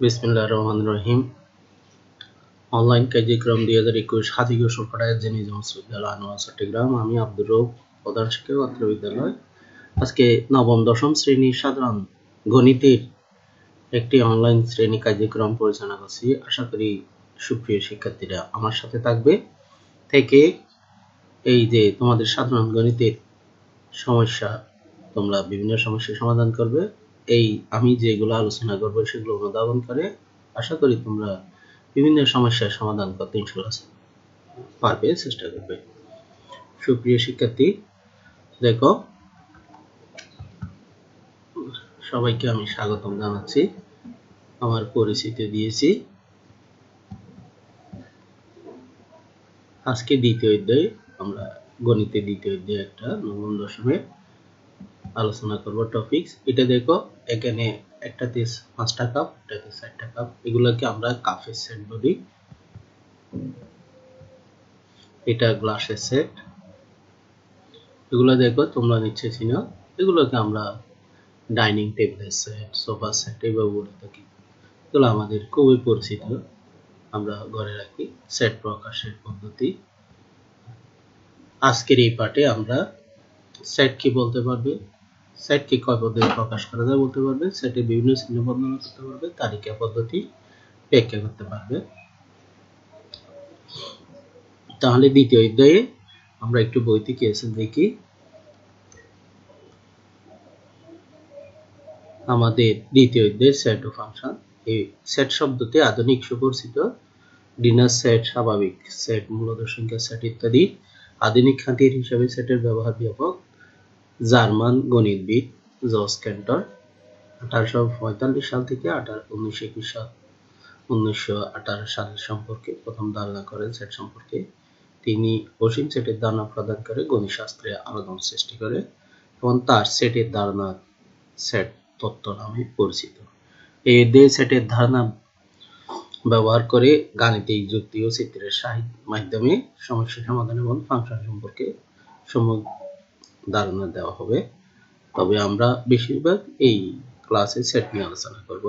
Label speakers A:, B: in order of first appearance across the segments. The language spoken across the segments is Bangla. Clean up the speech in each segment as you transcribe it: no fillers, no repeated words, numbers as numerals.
A: বিসমিল্লাহির রহমানির রহিম। অনলাইন কার্যক্রম 2021 হাতি গোসল পাড়ায় জেনি জমস বিদ্যালয় আনোয়ার চট্টগ্রাম। আমি আব্দুর রউফ, প্রধান শিক্ষক অত্র বিদ্যালয়। আজকে নবম দশম শ্রেণীর সাধারণ গণিতের একটি অনলাইন শ্রেণী কার্যক্রম পরিচালনা করছি। আশা করি সুপ্রিয় শিক্ষার্থীরা আমার সাথে থাকবে থেকে এই যে তোমাদের সাধারণ গণিতের সমস্যা, তোমরা বিভিন্ন সমস্যার সমাধান করবে। এই আমি যেগুলো আলোচনা করবো সেগুলো অনুধাবন করে আশা করি তোমরা বিভিন্ন সমস্যার সমাধান করতে ইনশাআল্লাহ পারবে, চেষ্টা করবে। সুপ্রিয় শিক্ষার্থী, দেখো, সবাইকে আমি স্বাগতম জানাচ্ছি। আমার পরিচিতি দিয়েছি। আজকে দ্বিতীয় অধ্যায়, আমরা গণিতের দ্বিতীয় অধ্যায় একটা নবম দশমের আলোচনা করব টপিকস। এটা দেখো, এখানে একটাতে 5টা কাপ, একটাতে 4টা কাপ, এগুলোকে আমরা কাপের সেট বলি। এটা গ্লাসের সেট। এগুলো দেখো তোমরা নিশ্চয়ই চিনো। এগুলোকে আমরা ডাইনিং টেবিলের সেট, সোফা সেট এভাবে বলে থাকি। এগুলো আমাদের খুবই পরিচিত, আমরা ঘরে রাখি। সেট প্রকাশের পদ্ধতি। আজকের এই পার্টে আমরা সেট কি বলতে পারবে, সেটকে কয় পদ্ধতি প্রকাশ করা যায় বলতে পারবে, সেটের বিভিন্ন চিহ্ন বর্ণনা করতে পারবে, তালিকা পদ্ধতি ব্যাখ্যা করতে পারবে। তাহলে দ্বিতীয় অধ্যায়ে আমরা একটু বই থেকে এসে দেখি। আমাদের দ্বিতীয় অধ্যায় সেট ও ফাংশন। এই সেট শব্দতে আধুনিক সুপরিচিত ডিনার সেট, স্বাভাবিক সেট, মূলত সংখ্যা সেট ইত্যাদি আধুনিক খাতির হিসাবে সেটের ব্যবহার ব্যাপক। জার্মান গণিতবিদ জর্জ ক্যান্টর 1845 সাল থেকে 1918 সাল সম্পর্কে প্রথম ধারণা করেন সেট সম্পর্কে। তিনি অসীম সেটের ধারণা প্রদান করে গণিত শাস্ত্রে আলোড়ন সৃষ্টি করে এবং তার সেটের ধারণা সেট তত্ত্ব নামে পরিচিত। এই অধ্যায়ে সেটের ধারণা ব্যবহার করে গাণিতিক যুক্তি ও চিত্রের মাধ্যমে সমস্যা সমাধান এবং ফাংশন সম্পর্কে সম্যক ধারণা দেওয়া হবে। তবে আমরা বেশিরভাগ এই ক্লাসে সেট নিয়ে আলোচনা করব।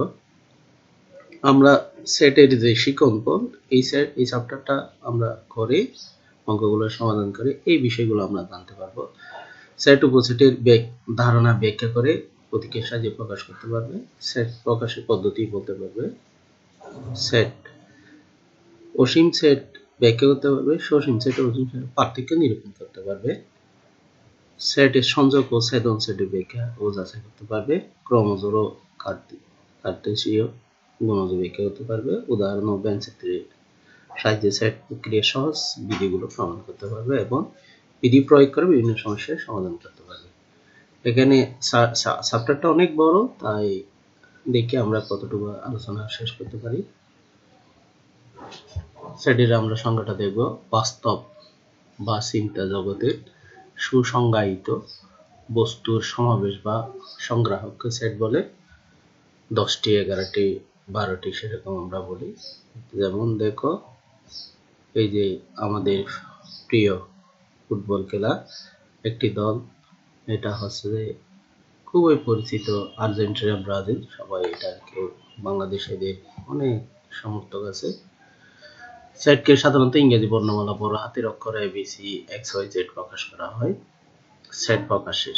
A: আমরা সেটের যে শিক্ষণ, এই চ্যাপ্টারটা আমরা করে অঙ্কগুলো সমাধান করে এই বিষয়গুলো আমরা জানতে পারবো। সেট উপসেটের ধারণা ব্যাখ্যা করে প্রতীকের সাহায্যে প্রকাশ করতে পারবে। সেট প্রকাশের পদ্ধতি বলতে পারবে। সেট অসীম সেট ব্যাখ্যা করতে পারবে। সসীম সেট ও অসীম সেটের পার্থক্য নিরূপণ করতে পারবে। সেটের সংযোগ ও ছেদন সেটের ব্যাখ্যা ও যাচাই করতে পারবে। ক্রমজোড় ও কার্টেসীয় গুণজ ব্যাখ্যা করতে পারবে। উদাহরণ ও ব্যঞ্চিত্রের সাহায্যে সেট প্রক্রিয়ার সহজ বিধিগুলো প্রমাণ করতে পারবে এবং বিধি প্রয়োগ করে বিভিন্ন সমস্যার সমাধান করতে পারবে। এখানে চ্যাপ্টারটা অনেক বড়, তাই দেখে আমরা কতটুকু আলোচনা শেষ করতে পারি। সেটের আমরা সংজ্ঞাটা দেখব। বাস্তব বা চিন্তা জগতের সুসংজ্ঞায়িত বস্তুর সমাবেশ বা সংগ্রাহককে সেট বলে। 10টি, 11টি, 12টি সেরকম আমরা বলি। যেমন দেখো, এই যে আমাদের প্রিয় ফুটবল খেলা একটি দল, এটা হচ্ছে যে খুবই পরিচিত আর্জেন্টিনা, ব্রাজিল, সবাই এটাকে বাংলাদেশিদের অনেক সমর্থক আছে। সেটকে সাধারণত ইংরেজি বর্ণমালা বড় হাতের অক্ষরে ABC XYZ প্রকাশ করা হয়। সেট প্রকাশের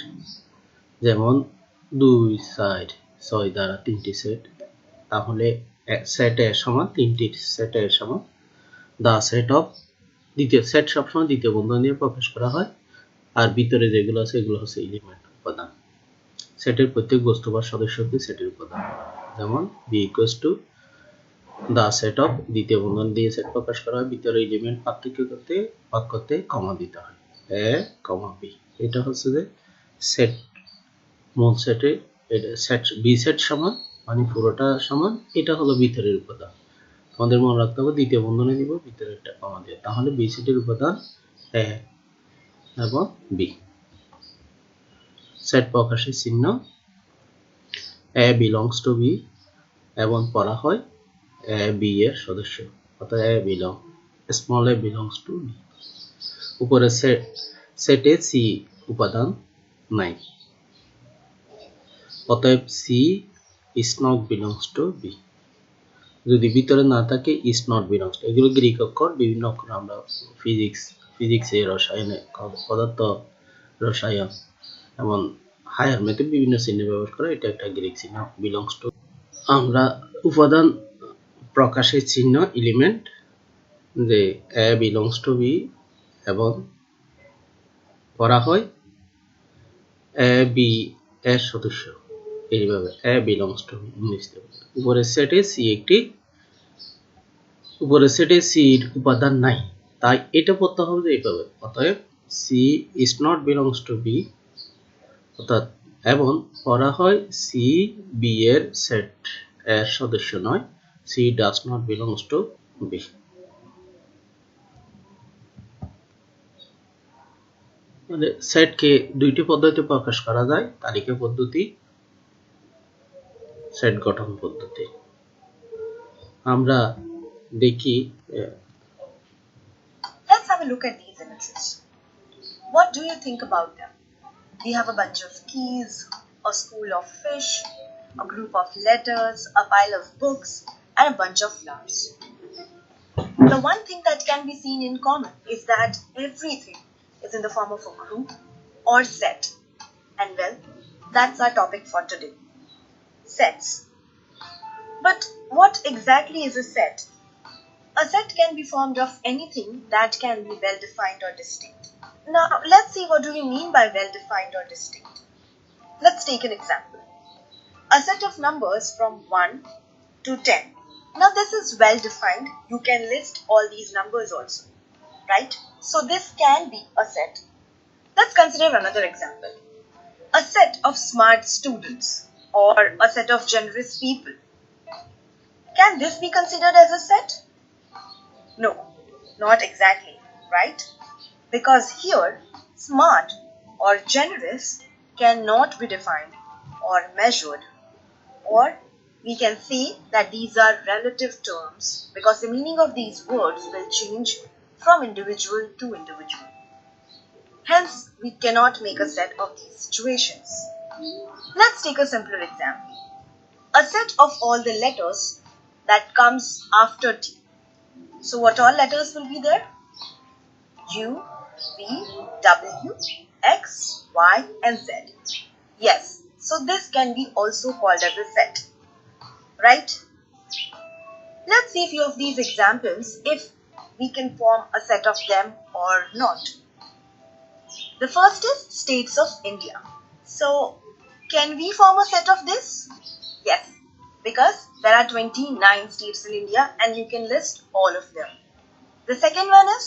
A: যেমন 2, 4, 6 দ্বারা 3টি সেট, তাহলে সেট এর সমান 3টি সেট এর সমান। দা সেট অফ, দ্বিতীয় সেট সবসময় দ্বিতীয় বন্ধনী দিয়ে প্রকাশ করা হয়, আর ভিতরে যেগুলো আছে এগুলো হচ্ছে এলিমেন্ট, উপাদান। সেটের প্রত্যেক বস্তু বা সদস্যকে সেটের উপাদান। যেমন B equals to the set of, দ্বিতীয় বন্ধনী দিয়ে সেট প্রকাশ করা হয়, ভিতরে এলিমেন্ট পার্থক্য করতে ভাগ করতে কমা দিতে হয়, A, B। এটা হচ্ছে যে সেট, মূল সেটে এটা সেট B সেট সমান মানে পুরোটা সমান, এটা হলো ভিতরের উপাদান। আমাদের মনে রাখতে হবে দ্বিতীয় বন্ধনী দিব, ভিতরে একটা কমা দিয়ে, তাহলে B সেটের উপাদান A এবং B। সেট প্রকাশের চিহ্ন A belongs to B এবং পড়া হয় A B এর সদস্য, অর্থাৎ A belong, small a belongs to B। উপরে সেটে C উপাদান নাই, অতএব C is not belongs to B। যদি ভিতরে না থাকে ইজ নট বিলংস টু। এগুলো গ্রিক অক্ষর, বিভিন্ন অক্ষর আমরা ফিজিক্সে, রসায়নে, পদার্থ রসায়ন এবং হায়ার ম্যাথে বিভিন্ন চিহ্ন ব্যবহার করে। এটা একটা গ্রিক চিহ্ন, বিলংস টু। আমরা উপাদান প্রকাশের চিহ্ন এলিমেন্ট, যে এ বিলংস টু বি, এবং করা হয় এ বি এর সদস্য, এইভাবে এ বিলংস টু বি ইংলিশ। উপরের সেটে সি একটি, উপরের সেটে সির উপাদান নাই, তাই এটা পড়তে হবে যে এইভাবে। অতএব C is not belongs to B, অর্থাৎ এবং পড়া হয় সি বি এর সেট এর সদস্য নয়, C does not belongs to B. মানে সেটকে দুইটি পদ্ধতিতে প্রকাশ করা যায়, তালিকা পদ্ধতি, সেট গঠন পদ্ধতি। আমরা দেখি,
B: let's have a look at these images. What do you think about them? We have a bunch of keys, a school of fish, a group of letters, a pile of books, and a bunch of flowers. The one thing that can be seen in common is that everything is in the form of a group or set. And well, that's our topic for today. Sets. But what exactly is a set? A set can be formed of anything that can be well defined or distinct. Now, let's see what do we mean by well defined or distinct. Let's take an example. A set of numbers from 1 to 10. Now, this is well defined. You can list all these numbers also, right? So, this can be a set. Let's consider another example. A set of smart students or a set of generous people. Can this be considered as a set? No, not exactly, right? Because here, smart or generous cannot be defined or measured, or we can say that these are relative terms because the meaning of these words will change from individual to individual. Hence, we cannot make a set of these situations. Let's take a simpler example. A set of all the letters that comes after T. So what all letters will be there? U, V, W, X, Y, and Z. Yes, so this can be also called as a set, right? Let's see a few of these examples if we can form a set of them or not. The first is states of India. So, can we form a set of this? Yes, because there are 29 states in India and you can list all of them. The second one is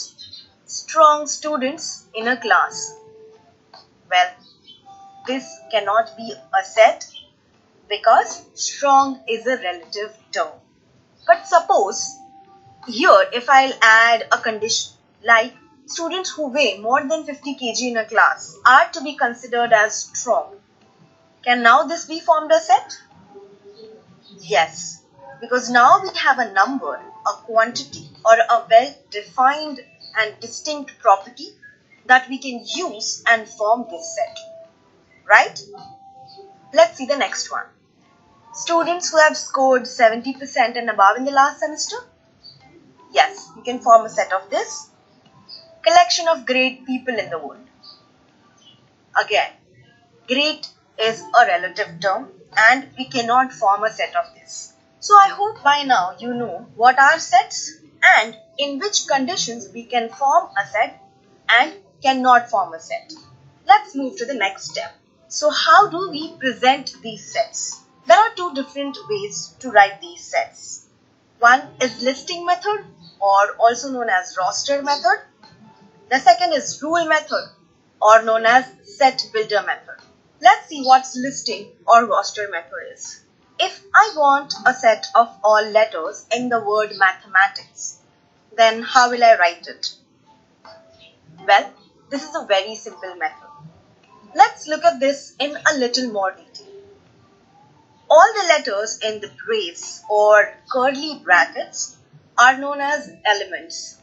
B: strong students in a class. Well, this cannot be a set because strong is a relative term. But suppose here if I'll add a condition like students who weigh more than 50 kg in a class are to be considered as strong. Can now this be formed a set? Yes, because now we have a number, a quantity, or a well-defined and distinct property that we can use and form this set, right? Let's see the next one. Students who have scored 70% and above in the last semester? Yes, we can form a set of this. Collection of great people in the world. Again, great is a relative term and we cannot form a set of this. So I hope by now you know what are sets and in which conditions we can form a set and cannot form a set. Let's move to the next step. So how do we present these sets? There are two different ways to write these sets. One is listing method or also known as roster method. The second is rule method or known as set builder method. Let's see what listing or roster method is. If I want a set of all letters in the word mathematics, then how will I write it? Well, this is a very simple method. Let's look at this in a little more detail. All the letters in the brace or curly brackets are known as elements.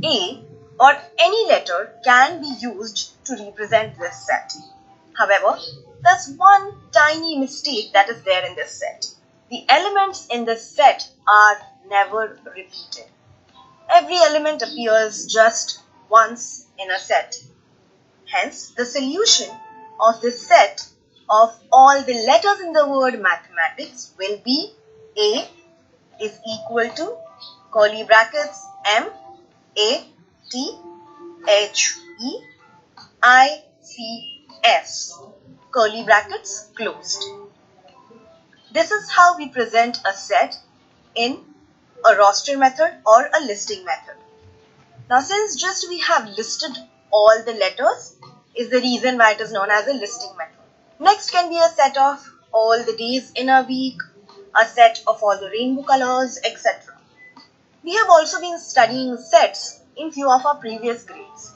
B: A or any letter can be used to represent this set. However, there's one tiny mistake that is there in this set. the elements in the set are never repeated. Every element appears just once in a set. Hence, the solution of this set of all the letters in the word mathematics will be A is equal to curly brackets M A T H E I C S curly brackets closed. This is how we present a set in a roster method or a listing method. Now, since just we have listed all the letters is the reason why it is known as a listing method. Next can be a set of all the days in a week, a set of all the rainbow colors, etc. We have also been studying sets in few of our previous grades.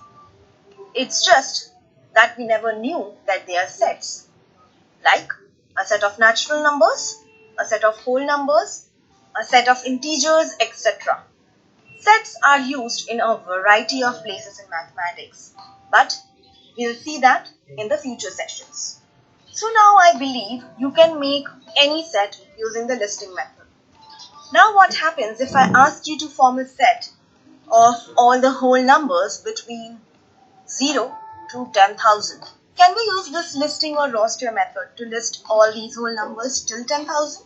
B: It's just that we never knew that they are sets, like a set of natural numbers, a set of whole numbers, a set of integers, etc. Sets are used in a variety of places in mathematics, but we'll see that in the future sessions. So now I believe you can make any set using the listing method. Now what happens if I ask you to form a set of all the whole numbers between 0 to 10,000? Can we use this listing or roster method to list all these whole numbers till 10,000?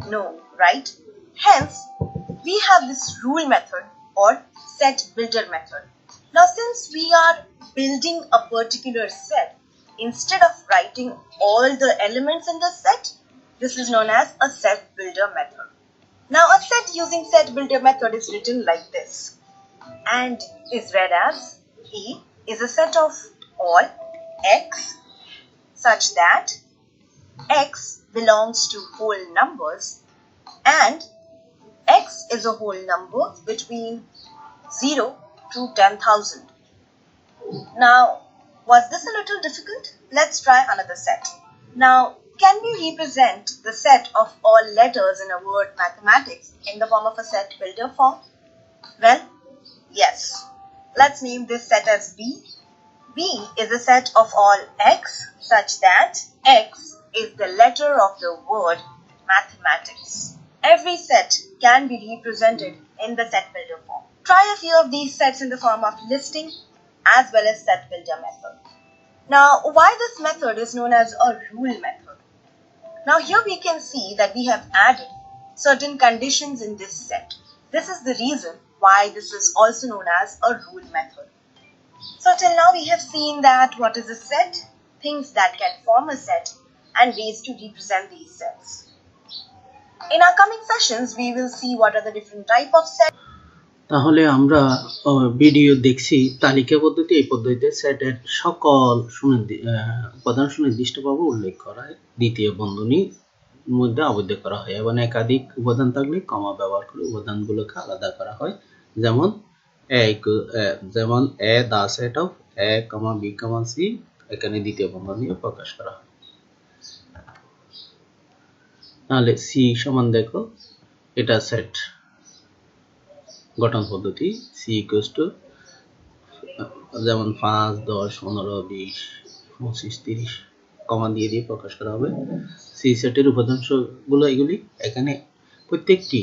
B: No, right? Hence, we have this rule method or set builder method. Now, since we are building a particular set, instead of writing all the elements in the set, this is known as a set builder method. Now, a set using set builder method is written like this and is read as E is a set of all x such that x belongs to whole numbers and x is a whole number between 0 to 10,000. Now, was this a little difficult? Let's try another set. Now, can we represent the set of all letters in a word mathematics in the form of a set builder form? Well, yes. Let's name this set as B. B is a set of all x such that x is the letter of the word mathematics. Every set can be represented in the set builder form. Try a few of these sets in the form of listing as well as set builder method. Now, why this method is known as a rule method? Now, here we can see that we have added certain conditions in this set. This is the reason why this is also known as a rule method. So, till now we have seen that what is a set, things that can form a set, and ways to represent these sets. In our coming sessions, we will see what are the different type of sets.
A: তাহলে আমরা ভিডিও দেখছি তালিকা পদ্ধতি। এই পদ্ধতিতে সেটের সকল উপাদান সুনির্দিষ্টভাবে উল্লেখ করা হয়, দ্বিতীয় বন্ধনীর মধ্যে আবদ্ধ করা হয় এবং একাধিক উপাদান থাকলে কমা ব্যবহার করে উপাদানগুলোকে আলাদা করা হয়। যেমন A the set of A comma B comma C, এখানে দ্বিতীয় বন্ধনী দিয়ে প্রকাশ করা হয়। তাহলে সি সমান দেখো, এটা সেট গঠন পদ্ধতি। সি ইকুয়ালস টু যেমন 5, 10, 15, 20, 25, 30 কমা দিয়ে দিয়ে প্রকাশ করা হবে। সি সেটের উপাদানগুলো এগুলি, এখানে প্রত্যেকটি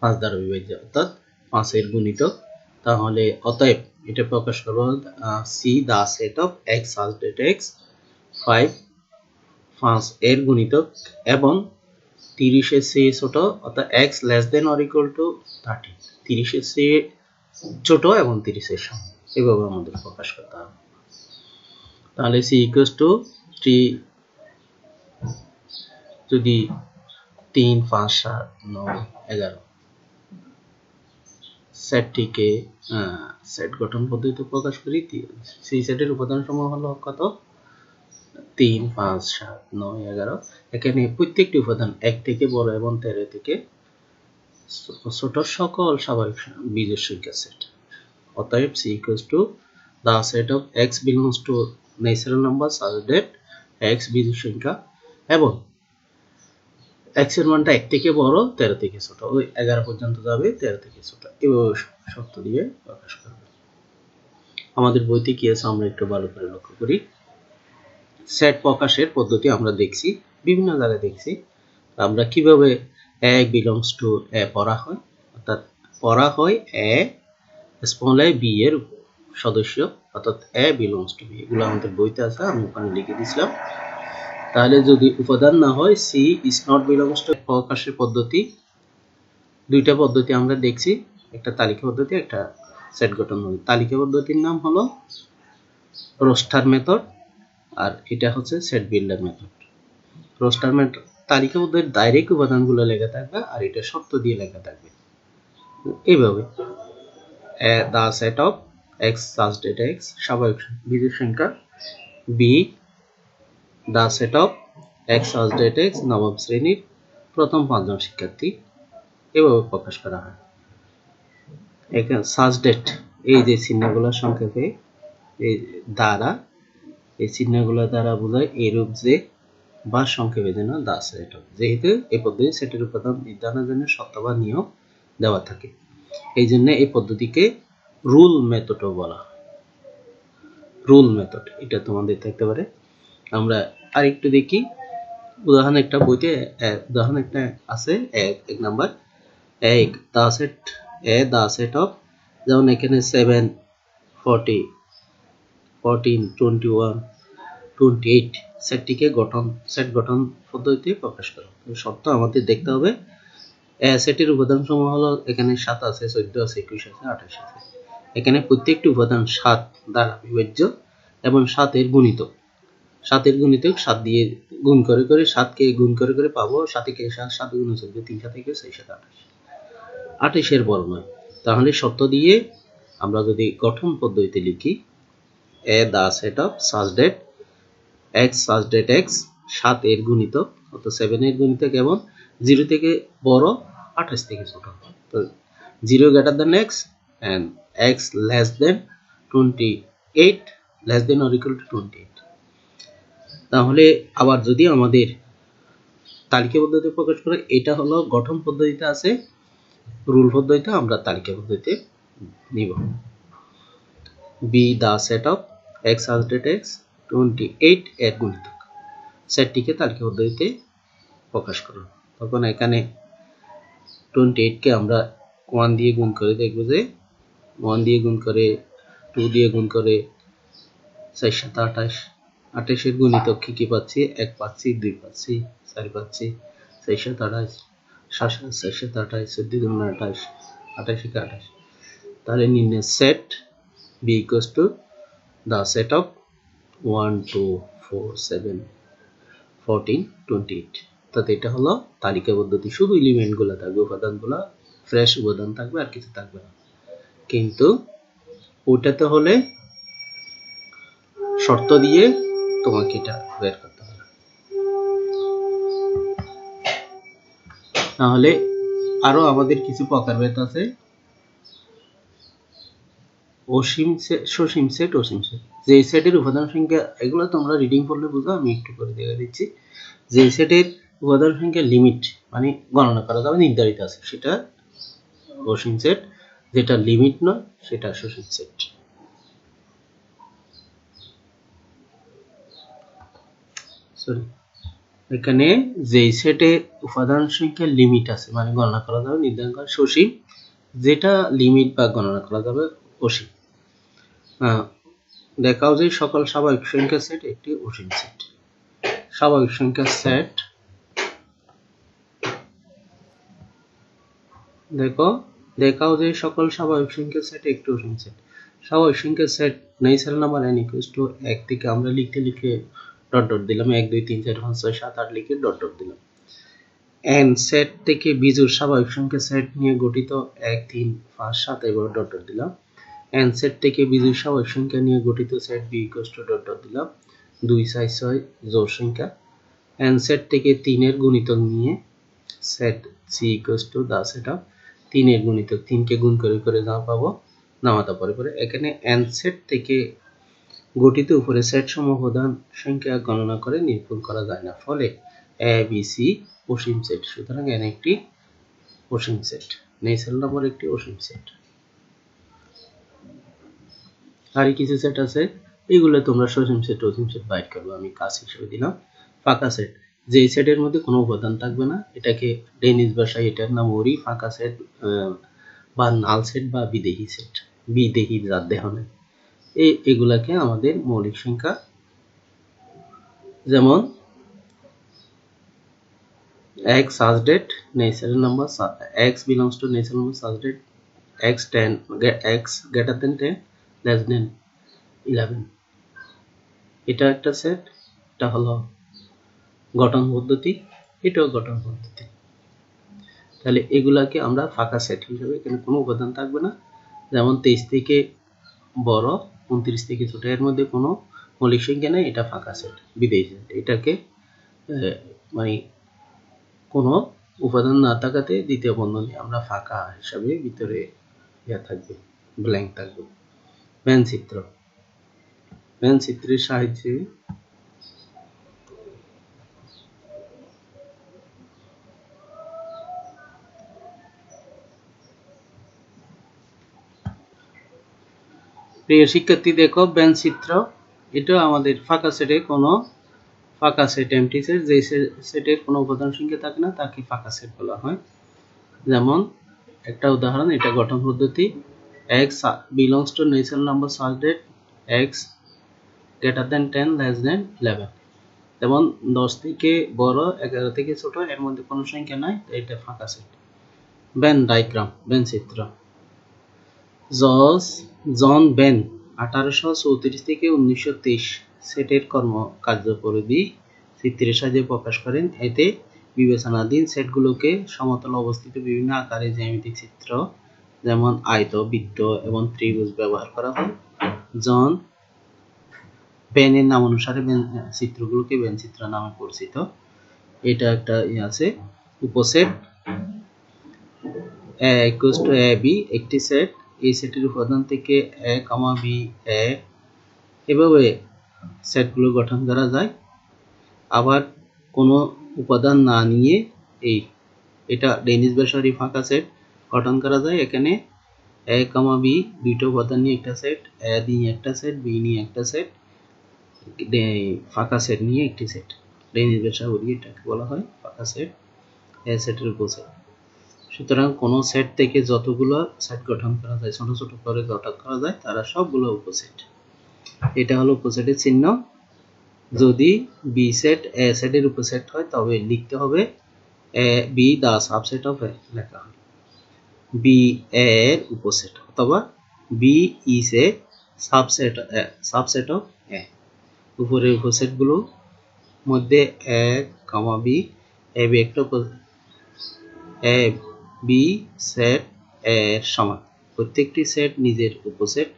A: 5 দ্বারা বিভাজ্য, অর্থাৎ 5 এর গুণিতক। তাহলে অতএব এটা প্রকাশ করব C the set of X such that X 5 এর গুণিতক এবং 30 এর চেয়ে ছোট, অর্থাৎ x less than or equal to 30, 30 এর চেয়ে ছোট এবং 30 এর সমান, এভাবে আমাদের প্রকাশ করতে হবে। তাহলে c ইকুয়ালস টু 3, যদি 3, 5, 7, 9, 11 সেটটিকে সেট গঠন পদ্ধতিতে প্রকাশ করি। সি সেটের উপাদান সমূহ হলো কত? 3, 5, 7, 9, 11। এখানে প্রত্যেকটি উপাদান 1 থেকে বড় এবং 13 থেকে ছোট সকল স্বাভাবিক বীজের সংখ্যা সেট। অতএব c equals to the set of x belongs to natural number such that x বীজের সংখ্যা এবং x এর মানটা 1 থেকে বড় 13 থেকে ছোট, ওই 11 পর্যন্ত যাবে, 13 থেকে ছোট, এভাবে শর্ত দিয়ে প্রকাশ করবে। আমাদের বইতে কি আছে আমরা একটু ভালো করে লক্ষ্য করি। সেট প্রকাশের পদ্ধতি আমরা দেখছি, বিভিন্ন জায়গায় দেখছি। আমরা কিভাবে a belongs to a পড়া হয়, অর্থাৎ পড়া হয় a স্মল a b এর সদস্য, অর্থাৎ a belongs to b, এগুলো আমাদের বইতে আছে, আমি ওখানে লিখে দিয়েছিলাম। তাহলে যদি উপাদান না হয় c is not belongs to, প্রকাশের পদ্ধতি দুইটা পদ্ধতি আমরা দেখছি, একটা তালিকা পদ্ধতি, একটা সেট গঠন পদ্ধতি। তালিকা পদ্ধতির নাম হলো রোস্টার মেথড, আর এটা হচ্ছে set builder method. Roaster method তালিকা পদ্ধতির ডাইরেক্ট উপাদানগুলো লেখা থাকবে, আর এটা শর্ত দিয়ে লেখা থাকবে এইভাবে, the set of x such that x স্বাভাবিক বিজোড় সংখ্যা, b the set of x such that x নবম শ্রেণীর প্রথম 5 জন শিক্ষার্থী, এভাবে প্রকাশ করা হয়। এখানে such that এই যে চিহ্নগুলো সংক্ষেপে এই দ্বারা, এই চিহ্নগুলো দ্বারা বোঝায় এরূপ যে, বা সংক্ষেপে যেন the set of, যেহেতু এই পদ্ধতি সেটের উপাদান নির্ধারণের জন্য শর্ত বা নিয়ম দেওয়া থাকে, এই জন্য এই পদ্ধতিকে রুল মেথডও বলা হয়। রুল মেথড এটা তোমাদের থাকতে পারে। আমরা আরেকটু দেখি উদাহরণ, একটা বইতে উদাহরণ একটা আছে, এক নাম্বার এক the set of, যেমন এখানে 7 40 14 21 28 সেটটিকে সেট গঠন পদ্ধতিতে প্রকাশ করো। শর্ত আমাদের দেখতে হবে সেটের উপাদান সমূহ হলো, এখানে 7 আছে, 14 আছে, 21 আছে, 28 আছে। এখানে প্রত্যেকটি উপাদান 7 দ্বারা বিভাজ্য এবং 7 এর গুণিতক 7 দিয়ে গুণ করে 7 কে গুণ করে পাবো 7 কে 7 গুণ 14 3 7 থেকে 6 7 28 এর বড় নয়। তাহলে শর্ত দিয়ে আমরা যদি গঠন পদ্ধতিতে লিখি the set of such that x such that x 7 এর গুণিতক, অর্থাৎ 7 এর গুণিতক এবং 0 থেকে বড় 28 থেকে ছোট, তো 0 greater than x and x less than 28 less than or equal to 28। তাহলে আবার যদি আমাদের তালিকা পদ্ধতিতে প্রকাশ করে, এটা হলো গঠন পদ্ধতিতে আছে, রুল পদ্ধতিতে আমরা তালিকা পদ্ধতিতে নিব। b the set of x such that x 28 এর গুণিতক, সেটটিকে তালিকা পদ্ধতিতে প্রকাশ করুন। তখন এখানে 28 কে আমরা 1 দিয়ে গুণ করে দেখব যে 1 দিয়ে গুণ করে 2 দিয়ে গুণ করে 4 7 28, 28 এর গুণিতক কি পাচ্ছি, 1 পাচ্ছি, 2 পাচ্ছি, 4 পাচ্ছি, 4 7 28 7 4 7 28 14 2 28 28 কে 28। তাহলে নির্ণয় set b equals to the set of 1 2 4 7 14 28। তাতে এটা হলো তালিকা পদ্ধতি, শুধু এলিমেন্টগুলো থাকবে, উপাদানগুলো ফ্রেশ উপাদান থাকবে, আর কিছু থাকবে না। কিন্তু ওটাতে হলে শর্ত দিয়ে তোমাকে এটা বের করতে হবে। তাহলে আরো আমাদের কিছু প্রকারভেদ আছে, অসীম সেট, সসীম সেট, অসীম সেট। যে সেটের উপাদান সংখ্যা, এগুলো তোমরা রিডিং পড়লে বুঝো, আমি একটু করে দেখে দিচ্ছি। যে সেটের উপাদান সংখ্যা লিমিট মানে গণনা করা যাবে, নির্ধারিত আছে, সেটা অসীম সেট, যেটা লিমিট নয় সেটা সসীম সেট। সরি, এখানে যে সেটে উপাদান সংখ্যা লিমিট আছে মানে গণনা করা যাবে, নির্ধারণ করা সসীম, যেটা লিমিট বা গণনা করা যাবে অসীম। দেখাও যে সকল স্বাভাবিক সংখ্যা সেট একটি অসীম সেট। স্বাভাবিক সংখ্যা সেট, দেখাও যে সকল স্বাভাবিক সংখ্যা সেট একটি অসীম সেট। স্বাভাবিক সংখ্যা set natural number n equals to 1 থেকে আমরা লিখতে ডট ডট দিলাম, 1 2 3 4 5 6 7 8 লিখে ডট ডট দিলাম। n সেট থেকে বিজোড় স্বাভাবিক সংখ্যা সেট নিয়ে গঠিত 1 3 5 7 এবার ডট ডট দিলাম। n সেট থেকে বিজোড় স্বাভাবিক সংখ্যা নিয়ে গঠিত set b equals to dot dot দিলাম। 2 4 6 জোড় সংখ্যা। n সেট থেকে 3 এর গুণিতক নিয়ে set c equals to the set of 3 এর গুণিতক, 3 কে গুণ করে যা পাবো নামাতা পরে এখানে n সেট থেকে গঠিত উপরে সেট সমূহ প্রধান সংখ্যা গণনা করে নিরূপণ করা যায় না, ফলে a b c Asim set. সুতরাং n একটি অসীম সেট, ন্যাচারাল নাম্বার একটি অসীম সেট। আর কিছু সেট আছে, এগুলো তোমরা সসীম সেট অসীম সেট বাইর করবে, আমি কাজ হিসেবে দিলাম। ফাঁকা সেট, যে সেটের মধ্যে কোনো উপাদান থাকবে না, এটাকে ডেনিস ভাষায় এটার নাম ওরি, ফাঁকা সেট বা নাল সেট বা বিদেহী সেট, বিদেহী যার দেহ নেই, এগুলাকে আমাদের মৌলিক সংখ্যা। যেমন x such that natural number x belongs to natural number such that x greater than 10 less than 11, এটা একটা সেট। এটা হলো গঠন পদ্ধতি, এটাও গঠন পদ্ধতি। তাহলে এগুলাকে আমরা ফাঁকা সেট হিসেবে, এখানে কোনো উপাদান থাকবে না। যেমন 23 থেকে বড় 29 থেকে ছোট, এর মধ্যে কোনো মৌলিক সংখ্যা নেই, এটা ফাঁকা সেট, বিদেহী সেট। এটাকে মানে কোনো উপাদান না থাকাতে দ্বিতীয় বন্ধনী আমরা ফাঁকা হিসাবে ভিতরে থাকবে, ব্ল্যাঙ্ক থাকবে। ভেন চিত্র, ভেন চিত্রের সাহায্যে প্রিয় শিক্ষার্থী দেখো ভেন চিত্র, এটা আমাদের ফাঁকা সেটে কোনো ফাঁকা সেট, এমটি সেট, যে সেটের কোনো উপাদান সংখ্যা থাকে না তাকে ফাঁকা সেট বলা হয়। যেমন একটা উদাহরণ, এটা গঠন পদ্ধতি, x belongs to natural number such that x greater than 10 less than 11, যেমন 10 থেকে বড় 11 থেকে ছোট, এর মধ্যে কোনো সংখ্যা নাই, এটা ফাঁকা সেট। ভেন ডায়াগ্রাম, ভেন চিত্র, জন ভেন 1834 থেকে 1923 সেটের কার্যপরিধি চিত্রের সাহায্যে প্রকাশ করেন। এতে বিবেচনাধীন সেটগুলোকে সমতল অবস্থিত বিভিন্ন আকারে জ্যামিতিক চিত্র, যেমন আয়ত, বৃত্ত এবং ত্রিভুজ ব্যবহার করা হয়। জন ভেনের নাম অনুসারে চিত্রগুলোকে ভেন চিত্র নামে পরিচিত। এটা একটা আছে উপসেট, a equals to ab একটি সেট, এই সেটের উপাদান থেকে a, b, a, এভাবে সেটগুলো গঠন করা যায়। আবার কোনো উপাদান না নিয়ে এটা ডেনিস ভাষারই ফাঁকা সেট গঠন করা যায়। এখানে a, b দুইটা উপাদান নিয়ে একটা সেট, a নিয়ে একটা সেট, b নিয়ে একটা সেট, ফাঁকা সেট নিয়ে একটি সেট। ডেনিস ভাষা এটাকে বলা হয় ফাঁকা সেট, এ সেটের উপসেট। সুতরাং কোন সেট থেকে যতগুলো সেট গঠন করা যায়, ছোট ছোট করে গঠন করা যায়, তারা সবগুলো উপসেট। এটা হলো উপসেটের চিহ্ন। যদি বি সেট এ সেটের উপসেট হয় তবে লিখতে হবে A B the subset of A, লেখা হয় বি এ এর উপসেট, অথবা B is a subset of A. উপরের উপসেটগুলো মধ্যে এ, বি, এ বি একটা এ বি সেট এর সমান। প্রত্যেকটি সেট নিজের উপসেট।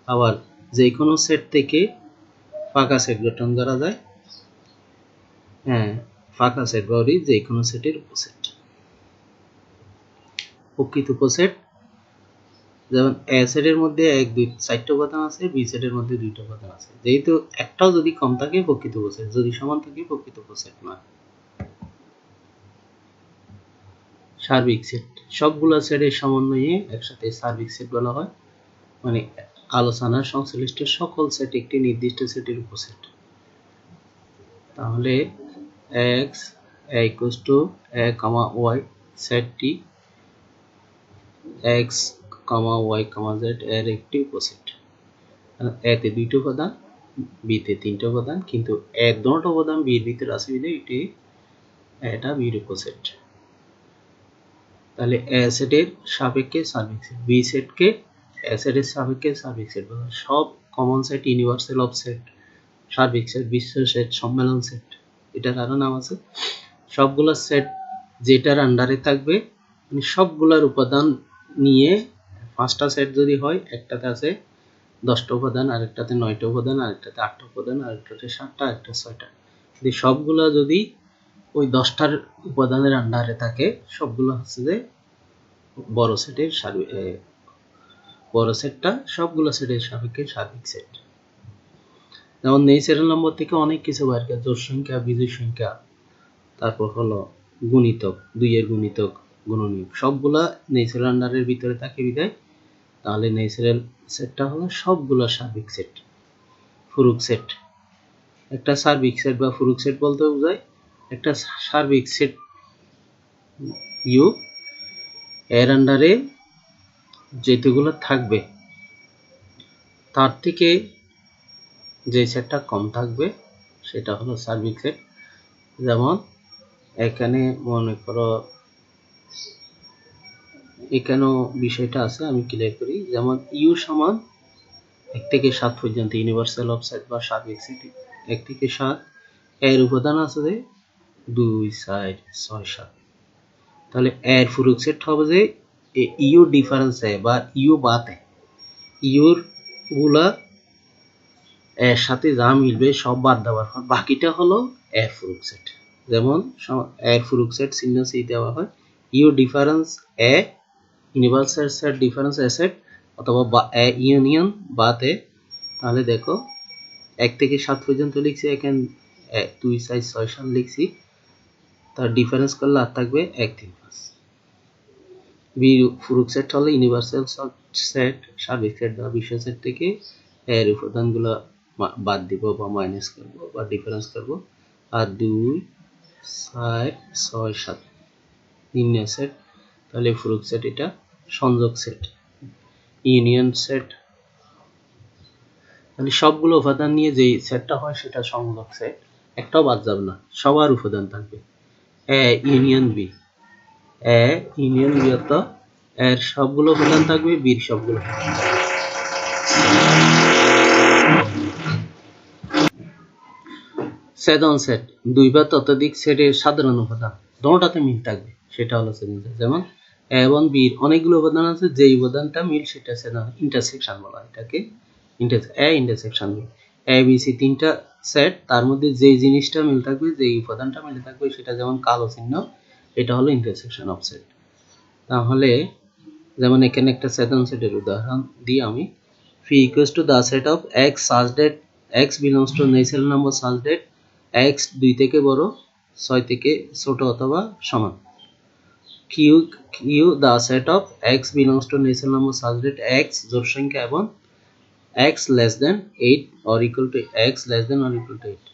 A: আবার যে কোনো সেট থেকে ফাঁকা সেট গঠন করা যায়। ফাঁকা সেট বলি যে কোনো সেটের উপসেট। প্রকৃত উপসেট, যেমন এ সেটের মধ্যে 1, 2, 4টা উপাদান আছে, বি সেটের মধ্যে 2টা উপাদান আছে। যেহেতু একটাও যদি কম থাকে প্রকৃত উপসেট, যদি সমান থাকে প্রকৃত উপসেট নয়। সার্বিক সেট, সবগুলো সেটের সমন্বয়ে একসাথে সার্বিক সেট বলা হয়। মানে আলোচনার সংশ্লিষ্ট সকল সেট একটি নির্দিষ্ট সেটের উপসেট। তাহলে x equals to a, y সেটটি x, y, z এর একটি উপসেট। a তে 2টা উপাদান, b তে 3টা উপাদান, কিন্তু a দুটো উপাদান b এর ভিতরে আছে বিধায় এটা b এর উপসেট। তাহলে a সেটের সাপেক্ষে সার্বিক সেট, b সেটকে a সেটের সাপেক্ষে সার্বিক সেট বলা হয়। সব common set, universal of set, সার্বিক সেট, বিশ্ব সেট, সম্মেলন সেট, এটার আরো নাম আছে। সবগুলো সেট যেটার আন্ডারে থাকবে, মানে সবগুলোর উপাদান নিয়ে, পাঁচটা সেট যদি হয়, একটাতে আছে 10টা উপাদান, আরেকটাতে 9টা উপাদান, আরেকটাতে 8টা উপাদান, আরেকটাতে 7টা, একটা 6টা। সবগুলো যদি ওই 10টার উপাদানের আন্ডারে থাকে, সবগুলো হচ্ছে যে বড় সেটের বড় সেটটা সবগুলো সেটের সাপেক্ষে সার্বিক সেট। যেমন ন্যাচারাল নম্বর থেকে অনেক কিছু বের করা, জোড় সংখ্যা, বিজোড় সংখ্যা, তারপর হলো গুণিতক, 2 এর গুণিতক, গুণনীয়ক, সবগুলা ন্যাচারাল আন্ডারের ভিতরে থাকে বিধায় তাহলে ন্যাচারাল সেটটা হলো সবগুলো সার্বিক সেট। ফুরুক সেট, একটা সার্বিক সেট বা ফুরুক সেট বলতে বোঝায় একটা সার্বিক সেট ইউ এর আন্ডারে যেগুলো থাকবে তার থেকে যে সেটটা কম থাকবে সেটা হলো সার্বিক সেট। যেমন এখানে মনে করো এখানেও বিষয়টা আছে, আমি ক্লিয়ার করি। যেমন ইউ সমান 1 থেকে 7 পর্যন্ত ইউনিভার্সাল অফ সেট বা সার্বিক সেট 1 থেকে 7 এর উপাদান আছে যে 2 4 6 7। তাহলে এর ফুরুক সেট হবে যে ইউ ডিফারেন্স এ বা ইউ বাতে ইউর গুলা এর সাথে যা মিলবে সব বাদ দেওয়ার পর বাকিটা হলো এর ফুরুক সেট। যেমন এর ফুরুক সেট চিহ্ন সি দেওয়া হয় U difference A universal set difference A set অথবা এ ইউনিয়ন বাতে। তাহলে দেখো 1 থেকে 7 পর্যন্ত লিখছি, এখানে 2 4 6 7 লিখছি, তার ডিফারেন্স করলে আর থাকবে 1 3 5। বি ফুরুক সেট হলো ইউনিভার্সাল সেট সার্বিক সেট বা বিশ্ব সেট থেকে এর উপাদানগুলো বাদ দিব বা মাইনাস করব বা ডিফারেন্স করব। আর 2 4 6 7 নির্ণয় সেট। তাহলে ফুরুক সেট এটা সংযোগ সেট ইউনিয়ন সেট। তাহলে সবগুলো উপাদান নিয়ে যে সেটটা হয় সেটা সংযোগ সেট, একটাও বাদ যাবে না, সবার উপাদান থাকবে। A union B, A union B অর্থ এর সবগুলো উপাদান থাকবে, বির সবগুলো ছেদন সেট দুই বা ততোধিক সেটের সাধারণ উপাদান দুটোতে মিল থাকবে, সেটা হলো ছেদন সেট। যেমন এ এবং বির অনেকগুলো উপাদান আছে, যে উপাদানটা মিল সেটা ছেদন ইন্টারসেকশন বলা হয়। এটাকে intersection B. A B C তিনটা সেট, তার মধ্যে যে জিনিসটা মিল থাকবে, যে উপাদানটা মিল থাকবে সেটা যেমন কালো চিহ্ন, এটা হলো ইন্টারসেকশন অফ সেট। তাহলে যেমন এখানে একটা ছেদন সেটের উদাহরণ দিই আমি। phi equals to the set of x such that x belongs to natural number such that x 2 থেকে বড় 6 থেকে ছোট অথবা সমান। q the set of x belongs to natural number such that x জোড় সংখ্যা এবং x less than 8 or equal to x less than or equal to 8।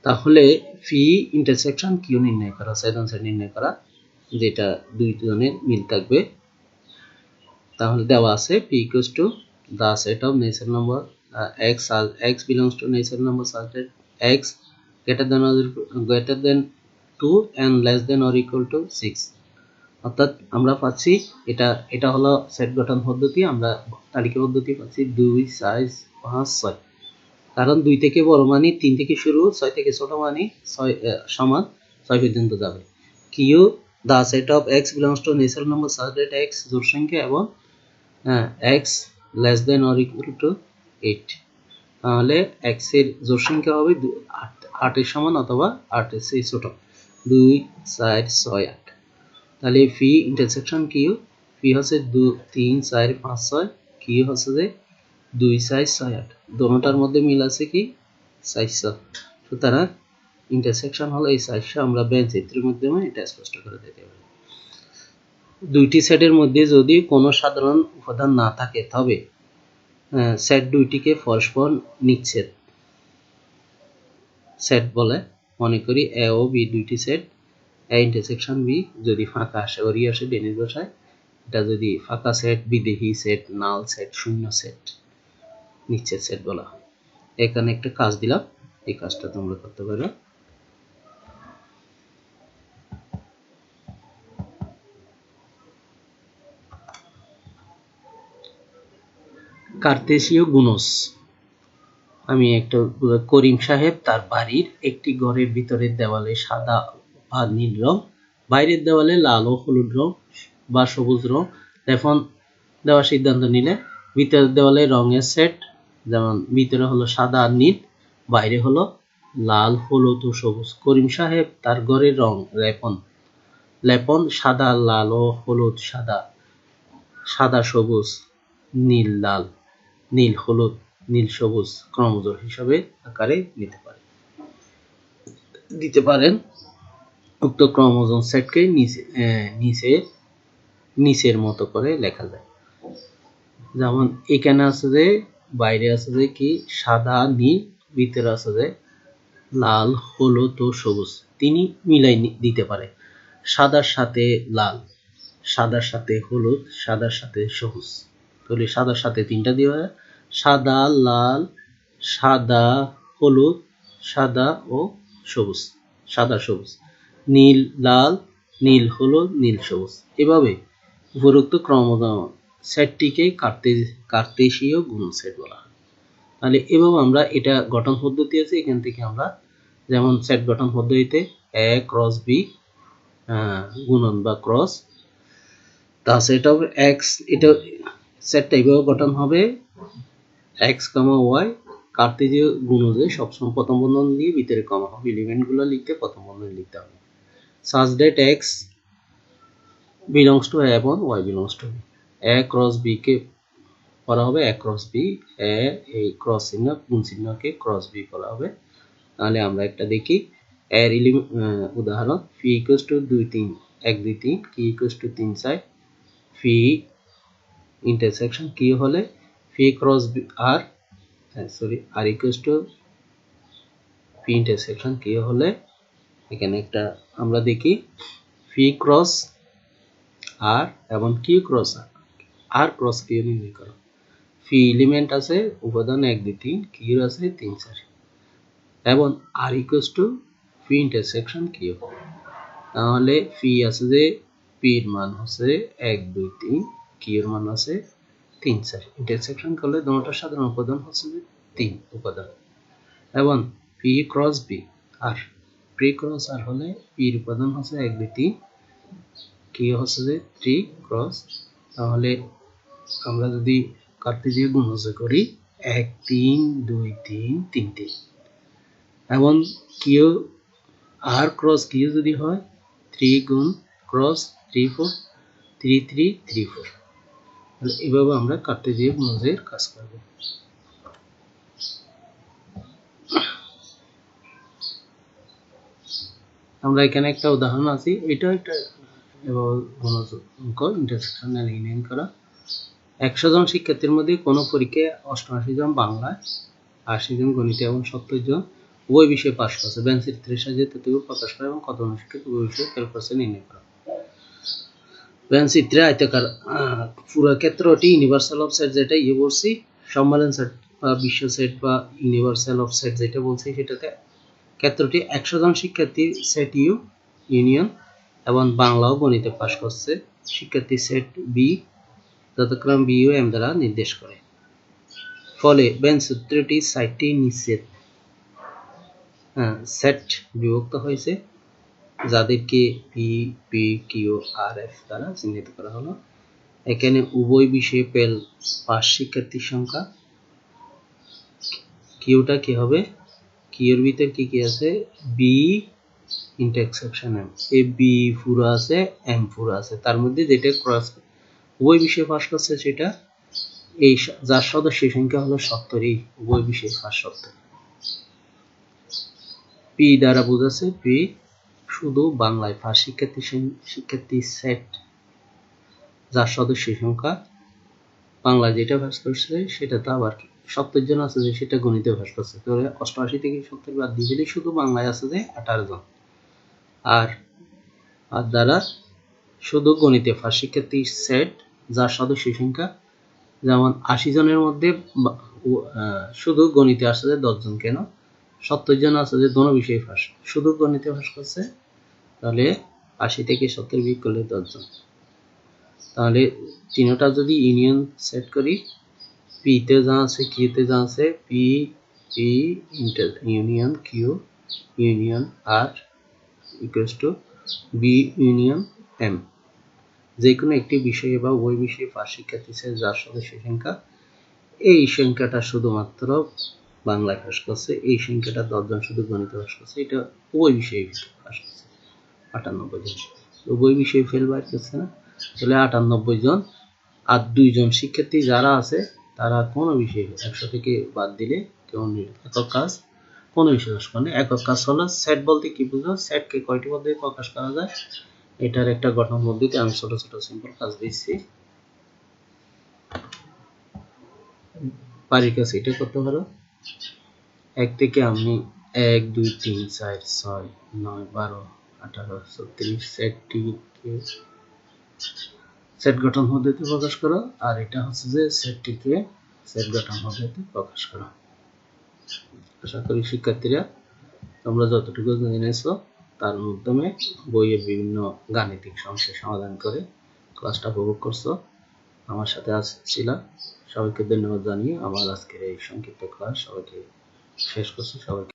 A: তাহলে phi ইন্টারসেকশন q নির্ণয় করা, ছেদন সেট নির্ণয় করা, যেটা দুই জনের মিল থাকবে। তাহলে দেওয়া আছে p equals to the set of natural number x belongs to natural number such that x greater than 2 and less than or equal to 6। অর্থাৎ আমরা পাচ্ছি এটা হলো সেট গঠন পদ্ধতি, আমরা তালিকা পদ্ধতি পাচ্ছি 2 4 5 6। কারণ 2 থেকে বড় মানি 3 থেকে শুরু, 6 থেকে ছোট মানি 6 সমান 6 পর্যন্ত যাবে। q the set of x belongs to natural number such that x জোড় সংখ্যা এবং x less than or equal to 8। তাহলে x এর জোড় সংখ্যা হবে 8 এর সমান অথবা 8 এর চেয়ে ছোট, 2 4 6 8। তাহলে phi ইন্টারসেকশন q, phi হচ্ছে 2 3 4 5 6, q হচ্ছে যে 2 4 6 8, দুটোটার মধ্যে মিল আছে কি 400। সুতরাং ইন্টারসেকশন হলো এই 400। আমরা বেঞ্চ চিত্রের মাধ্যমে এটা স্পষ্ট করে দিতে পারি। দুইটি সেটের মধ্যে যদি কোনো সাধারণ উপাদান না থাকে তবে সেট দুইটিকে পরস্পর নিচ্ছেদ সেট বলে। মনে করি এ ও বি দুইটি সেট, এ ইন্টারসেকশন বি যদি ফাঁকা আসে, ওরই আসে ডেনিস ভাষায়, এটা যদি ফাঁকা সেট, বিদেহী সেট, নাল সেট, শূন্য সেট, নিচ্ছেদ সেট বলা হয়। এখানে একটা কাজ দিলাম, এই কাজটা তোমরা করতে পারো। কার্তেশীয় গুণজ। আমি একটা করিম সাহেব তার বাড়ির একটি ঘরের ভিতরের দেওয়ালে সাদা বা নীল রং, বাইরের দেওয়ালে লাল ও হলুদ রং বা সবুজ রং লেপন দেওয়ার সিদ্ধান্ত নিলে ভিতরের দেওয়ালে রঙের সেট, যেমন ভিতরে হলো সাদা আর নীল, বাইরে হলো লাল হলুদ ও সবুজ। করিম সাহেব তার ঘরের রং লেপন সাদা লাল ও হলুদ, সাদা সবুজ, নীল লাল, নীল হলুদ, নীল সবুজ ক্রমজোড় হিসাবে আকারে দিতে পারেন। উক্ত ক্রমজোড় সেটকে নিচের মতো করে লেখা যায়। যেমন এখানে আছে যে বাইরে আছে যে কি সাদা নীল, ভিতরে আছে যে লাল, হলুদ ও সবুজ তিনি মিলাই দিতে পারে। সাদার সাথে লাল, সাদার সাথে হলুদ, সাদার সাথে সবুজ। তাহলে সাদার সাথে তিনটা দিয়ে সাদা, লাল, সাদা, হলুদ, সাদা ও সবুজ, সাদা সবুজ। নীল, লাল, নীল, হলুদ, নীল, সবুজ। এভাবে উপরোক্ত ক্রমবর্ধমান সেটটিকে কার্তেশীয় গুণ সেট বলা হয়। তাহলে এভাবে আমরা এটা গঠন পদ্ধতি আছে, এখান থেকে আমরা যেমন সেট গঠন পদ্ধতিতে এ ক্রস বি গুণন বা ক্রস, তাহলে এটা হবে এক্স, এটা সেটটা এইভাবে গঠন হবে এক্স কমা ওয়াই কার্তেজীয় গুণজে সবসময় প্রথম বন্ধন দিয়ে ভিতরে কমা হবে, এলিমেন্টগুলো লিখতে প্রথম বন্ধন লিখতে হবে। such that x belongs to a এবং y belongs to b, a cross b কে করা হবে a ক্রস b, a এই ক্রস চিহ্ন গুণ চিহ্নকে ক্রস b করা হবে। তাহলে আমরা একটা দেখি এর উদাহরণ phi equals to 2 3 1 2 3 q equals to 3 4 phi intersection q হলে phi cross b r r equals to phi intersection q হলে এখানে একটা আমরা দেখি phi cross r এবং q cross r cross q নির্ণয় করো। phi এলিমেন্ট আছে উপাদান 1 2 3, q আছে 3 4 এবং r equals to phi intersection q। তাহলে phi আছে যে p এর মান হচ্ছে 1 2 3, q এর মান আছে 3 4, ইন্টারসেকশন করলে দুটোর সাধারণ উপাদান হচ্ছে যে 3 উপাদান এবং p ক্রস b আর p ক্রস r হলে p এর উপাদান হচ্ছে 1 2 3, q হচ্ছে যে 3 ক্রস। তাহলে আমরা যদি কার্তেজীয় গুণজ করি 1 3 2 3 3 3 এবং q r ক্রস q যদি হয় 3 গুণ ক্রস 3 4 3 3 3 4। তাহলে এভাবে আমরা কার্তেজীয় গুণজের কাজ করব। আমরা এখানে একটা উদাহরণ আছে, এটা একটা গুণজ অঙ্ক ইন্টারসেকশনাল ইউনিয়ন করা। 100 জন শিক্ষার্থীর মধ্যে কোনো পরীক্ষায় 88 জন বাংলায়, 80 জন গণিতে এবং 70 জন উভয় বিষয়ে পাস করছে। ব্যান চিত্রের সাহায্যে তথ্যগুলো প্রকাশ করা এবং কতজন শিক্ষার্থী উভয় বিষয়ে ফেল করছে নির্ণয় করা। ব্যান চিত্রে আয়তাকার পুরো ক্ষেত্রটি ইউনিভার্সাল অফ সেট যেটা বলছি, সম্মেলন সেট বা বিশ্ব সেট বা ইউনিভার্সাল অফ সেট যেটা বলছি, সেটাতে ক্ষেত্রটি 100 জন শিক্ষার্থীর সেট ইউনিয়ন এবং বাংলা ও গণিতে পাস করছে শিক্ষার্থী সেট বি যথাক্রমে বি ও এম দ্বারা নির্দেশ করে। ফলে বেন সূত্রটি 60টি নিচের সেট বিভক্ত হয়েছে যাদেরকে P P Q R F দ্বারা চিহ্নিত করা হলো। এখানে উভয় বিষয়ে ফেল পাস শিক্ষার্থীর সংখ্যা, কিউটা কি হবে, কিউর ভিতর কি কি আছে, B intersection M, A B পুরো আছে এম পুরো আছে, তার মধ্যে যেটা ক্রস উভয় বিষয়ে পাস করছে সেটা এই যার সদস্যের সংখ্যা হলো 70, এই উভয় বিষয়ে পাস 70। পি দ্বারা বোঝাচ্ছে পি শুধু বাংলায় পাস শিক্ষার্থী সেট যার সদস্যের সংখ্যা বাংলা যেটা পাস করছে সেটা তো আবার 70 জন আছে যে সেটা গণিতে পাস করছে, তাহলে 88 থেকে 70 বাদ দিয়ে দিলে শুধু বাংলায় আছে যে 18 জন। আর দ্বারা শুধু গণিতে পাস শিক্ষার্থী সেট যার সদস্য সংখ্যা, যেমন 80 জনের মধ্যে শুধু গণিতে আসছে 10 জন, কেন 70 জন আছে যে দোনো বিষয়ে পাস, শুধু গণিতে পাস করছে, তাহলে 80 থেকে 70 বিয়োগ করলে 10 জন। তাহলে তিনটা যদি ইউনিয়ন সেট করি, পি তে যা আছে কিউ তে যা আছে, P P union Q union R equals to B union M, যে কোনো একটি বিষয়ে বা উভয় বিষয়ে পাস শিক্ষার্থী যার সদস্য সংখ্যা, এই সংখ্যাটা শুধুমাত্র বাংলায় পাস করছে, এই সংখ্যাটা 10 জন শুধু গণিতে পাস করছে, এটা উভয় বিষয়ে পাস করছে 98 জন। উভয় বিষয়ে ফেল বার করছে না, তাহলে 98 জন। আর 2 জন শিক্ষার্থী যারা আছে তারা কোনো বিষয়ে 100 থেকে বাদ দিলে কেউ একক কাজ কোনো বিষয়ে পাস করে। একক কাজ হলো সেট বলতে কি বুঝো, সেটকে কয়টি পদ্ধতিতে প্রকাশ করা যায় এটার একটা গঠন পদ্ধতি আমি ছোট ছোট সিম্পল কাজ দিচ্ছি, বাড়ির কাছে এটা করতে পারো। 1 থেকে আমি 1 2 3 4 6 9 12 18 34 সেটটিকে সেট গঠন পদ্ধতিতে প্রকাশ করো, আর এটা হচ্ছে যে সেটটিকে সেট গঠন পদ্ধতিতে প্রকাশ করো। আশা করি শিক্ষার্থীরা তোমরা যতটুকু জেনেছো তার মাধ্যমে বইয়ের বিভিন্ন গাণিতিক সমস্যা সমাধান করে ক্লাসটা উপভোগ করছো। আমার সাথে ছিল। সবাইকে ধন্যবাদ জানিয়ে আমার আজকের এই সংক্ষিপ্ত ক্লাস সবাইকে শেষ করছি। সবাইকে